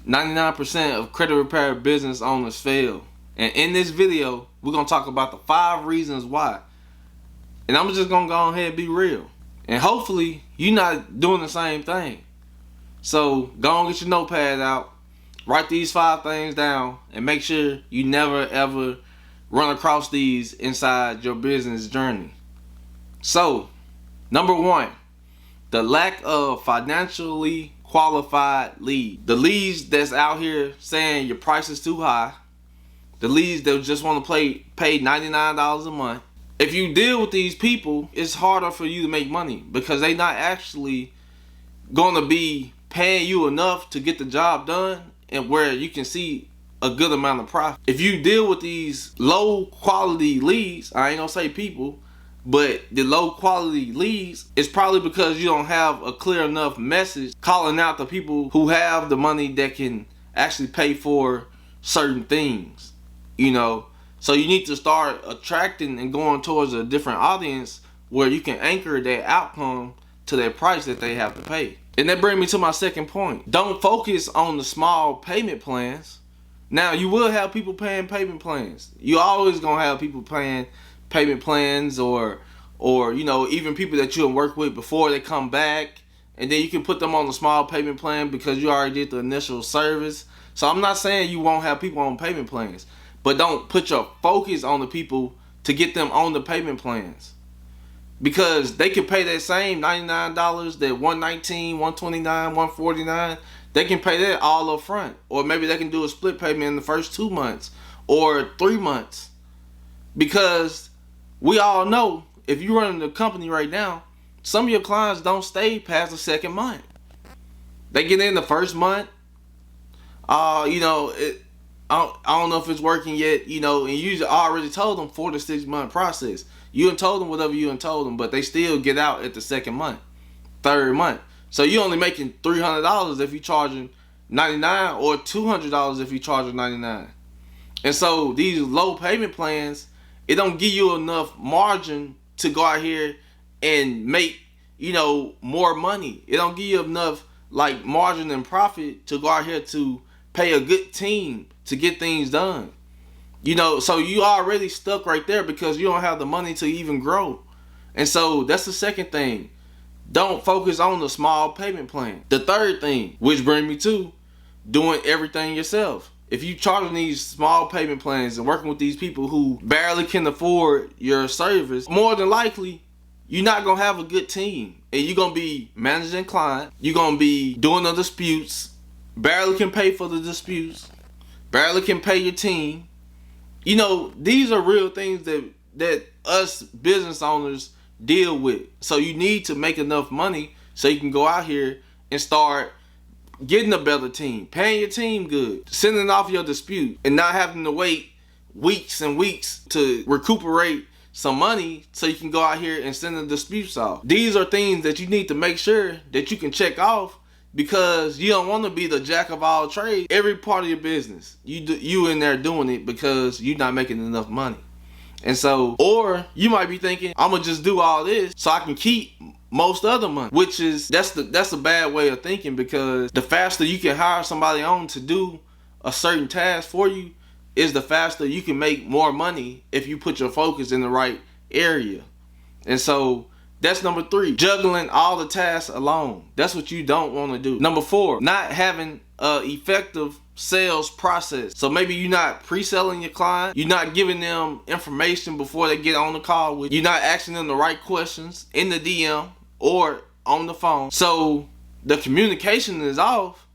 99% of credit repair business owners fail. And in this video, we're going to talk about the 5 reasons why. And I'm just going to go ahead and be real. And hopefully, you're not doing the same thing. So, go and get your notepad out. Write these 5 things down. And make sure you never ever run across these inside your business journey. So, number 1. The lack of financially qualified leads. The leads that's out here saying your price is too high. The leads that just want to pay $99 a month. If you deal with these people, it's harder for you to make money because they're not actually going to be paying you enough to get the job done and where you can see a good amount of profit. If you deal with these low quality leads, I ain't gonna say people, but the low quality leads, it's probably because you don't have a clear enough message calling out the people who have the money that can actually pay for certain things, you know. So you need to start attracting and going towards a different audience where you can anchor that outcome to that price that they have to pay. And that brings me to my second point. Don't focus on the small payment plans. Now, you will have people paying payment plans. You always gonna have people paying payment plans, or you know, even people that you work with before they come back, and then you can put them on the small payment plan because you already did the initial service. So I'm not saying you won't have people on payment plans, but don't put your focus on the people to get them on the payment plans, because they can pay that same $99, that $119, $129, $149. They can pay that all up front, or maybe they can do a split payment in the first 2 months or 3 months. Because we all know, if you're running the company right now, some of your clients don't stay past the second month. They get in the first month. You know, I don't know if it's working yet, you know, and you already told them 4 to 6 month process. You done told them whatever you done told them, but they still get out at the second month, third month. So you're only making $300 if you're charging $99, or $200 if you're charging $99. And so these low payment plans, it don't give you enough margin to go out here and make, you know, more money. It don't give you enough like margin and profit to go out here to pay a good team to get things done. You know, so you already stuck right there because you don't have the money to even grow. And so that's the second thing. Don't focus on the small payment plan. The third thing, which brings me to doing everything yourself. If you charging these small payment plans and working with these people who barely can afford your service, more than likely, you're not going to have a good team. And you're going to be managing client. You're going to be doing the disputes. Barely can pay for the disputes. Barely can pay your team. You know, these are real things that us business owners deal with. So you need to make enough money so you can go out here and start getting a better team, paying your team good, sending off your dispute, and not having to wait weeks and weeks to recuperate some money so you can go out here and send the disputes off. These are things that you need to make sure that you can check off, because you don't want to be the jack of all trades. Every part of your business, you in there doing it because you're not making enough money. And so, or you might be thinking, I'm gonna just do all this so I can keep most of the money, which is, that's a bad way of thinking, because the faster you can hire somebody on to do a certain task for you is the faster you can make more money if you put your focus in the right area. And so that's number 3, juggling all the tasks alone. That's what you don't want to do. Number 4, not having an effective sales process. So maybe you're not pre-selling your client, you're not giving them information before they get on the call with you, you're not asking them the right questions in the DM or on the phone. So the communication is off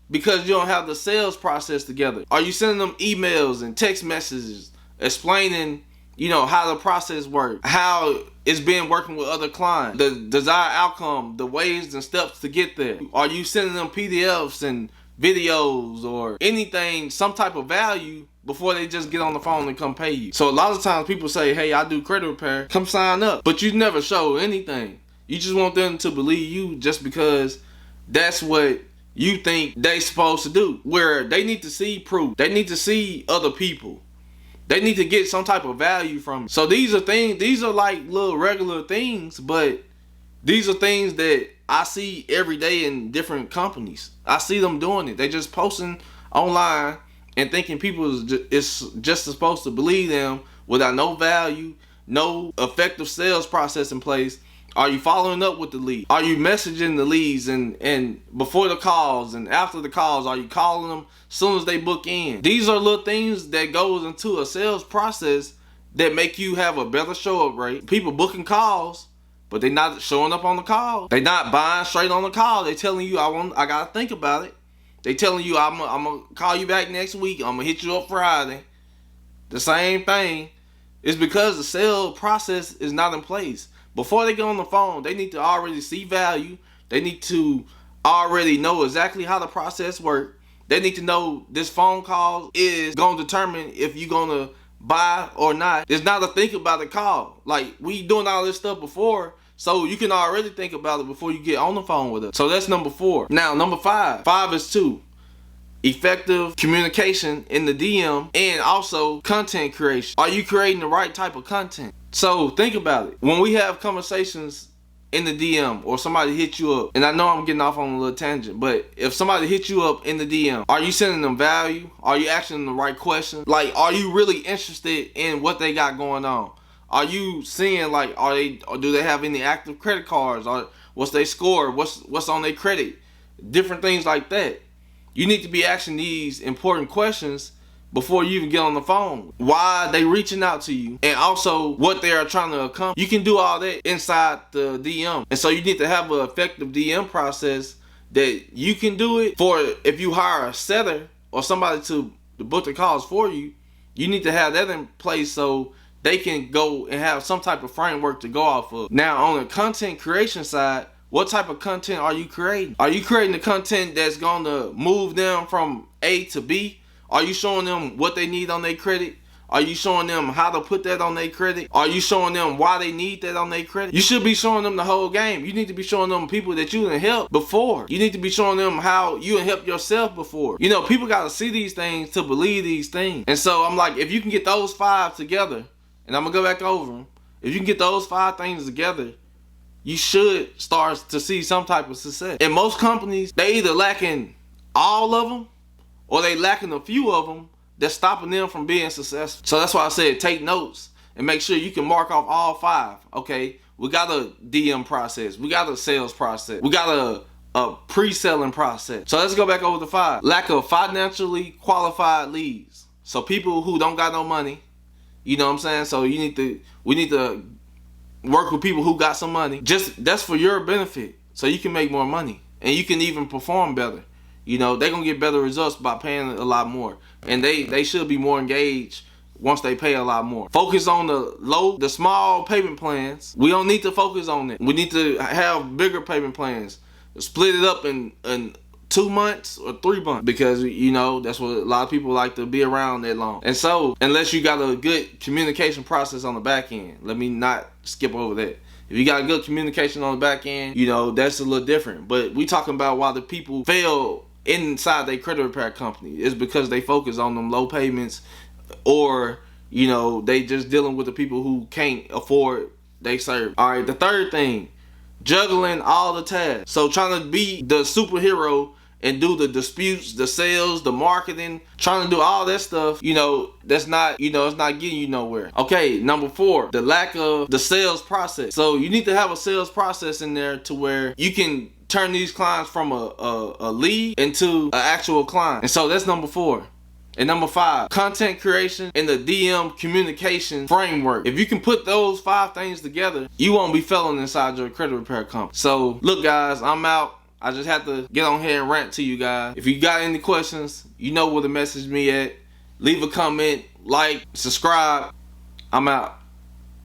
because you don't have the sales process together. Are you sending them emails and text messages explaining, you know, how the process works, how it's been working with other clients, the desired outcome, the ways and steps to get there? Are you sending them PDFs and videos or anything, some type of value, before they just get on the phone and come pay you? So a lot of times people say, hey, I do credit repair, come sign up. But you never show anything. You just want them to believe you just because that's what you think they supposed to do. Where they need to see proof. They need to see other people. They need to get some type of value from you. So these are things, these are like little regular things, but These are things that I see every day in different companies. I see them doing it. They just posting online and thinking people is just supposed to believe them without no value, no effective sales process in place. Are you following up with the lead? Are you messaging the leads and before the calls and after the calls? Are you calling them as soon as they book in? These are little things that goes into a sales process that make you have a better show up rate. People booking calls, but they not showing up on the call. They not buying straight on the call. They telling you, I gotta think about it. They telling you, I'm gonna call you back next week. I'm gonna hit you up Friday. The same thing. It's because the sales process is not in place. Before they get on the phone, they need to already see value. They need to already know exactly how the process works. They need to know this phone call is going to determine if you're going to buy or not. It's not a think about it call. Like, we doing all this stuff before, so you can already think about it before you get on the phone with us. So that's number 4. Now, number 5. 5 is 2. Effective communication in the DM and also content creation. Are you creating the right type of content? So think about it. When we have conversations in the DM or somebody hits you up, and I know I'm getting off on a little tangent, but if somebody hits you up in the DM, are you sending them value? Are you asking them the right questions? Like, are you really interested in what they got going on? Are you seeing, like, or do they have any active credit cards? Or what's their score? What's on their credit? Different things like that. You need to be asking these important questions before you even get on the phone. Why they reaching out to you, and also what they are trying to accomplish. You can do all that inside the DM. And so you need to have an effective DM process that you can do it for. If you hire a setter or somebody to book the calls for you, you need to have that in place so they can go and have some type of framework to go off of. Now, on the content creation side, what type of content are you creating? Are you creating the content that's going to move them from A to B? Are you showing them what they need on their credit? Are you showing them how to put that on their credit? Are you showing them why they need that on their credit? You should be showing them the whole game. You need to be showing them people that you done helped before. You need to be showing them how you done helped yourself before. You know, people got to see these things to believe these things. And so I'm like, if you can get those 5 together, and I'm going to go back over them. If you can get those 5 things together, you should start to see some type of success. And most companies, they either lacking all of them or they lacking a few of them that's stopping them from being successful. So that's why I said take notes and make sure you can mark off all 5. Okay, we got a DM process. We got a sales process. We got a pre-selling process. So let's go back over the 5. Lack of financially qualified leads. So people who don't got no money, you know what I'm saying? So we need to work with people who got some money. Just that's for your benefit, so you can make more money and you can even perform better. You know, they're gonna get better results by paying a lot more, and they should be more engaged once they pay a lot more. Focus on the small payment plans. We don't need to focus on it. We need to have bigger payment plans. Split it up in 2 months or 3 months, because you know that's what a lot of people like to be around that long. And so unless you got a good communication process on the back end, let me not skip over that. If you got a good communication on the back end, you know, that's a little different. But we talking about why the people fail inside their credit repair company is because they focus on them low payments, or you know, they just dealing with the people who can't afford they serve. All right, the third thing, juggling all the tasks. So trying to be the superhero and do the disputes, the sales, the marketing, trying to do all that stuff, you know, that's not, you know, it's not getting you nowhere. Okay, number 4, the lack of the sales process. So you need to have a sales process in there to where you can turn these clients from a lead into an actual client. And so that's number 4. And number 5, content creation and the DM communication framework. If you can put those 5 things together, you won't be failing inside your credit repair company. So look guys, I'm out. I just had to get on here and rant to you guys. If you got any questions, you know where to message me at. Leave a comment, like, subscribe. I'm out.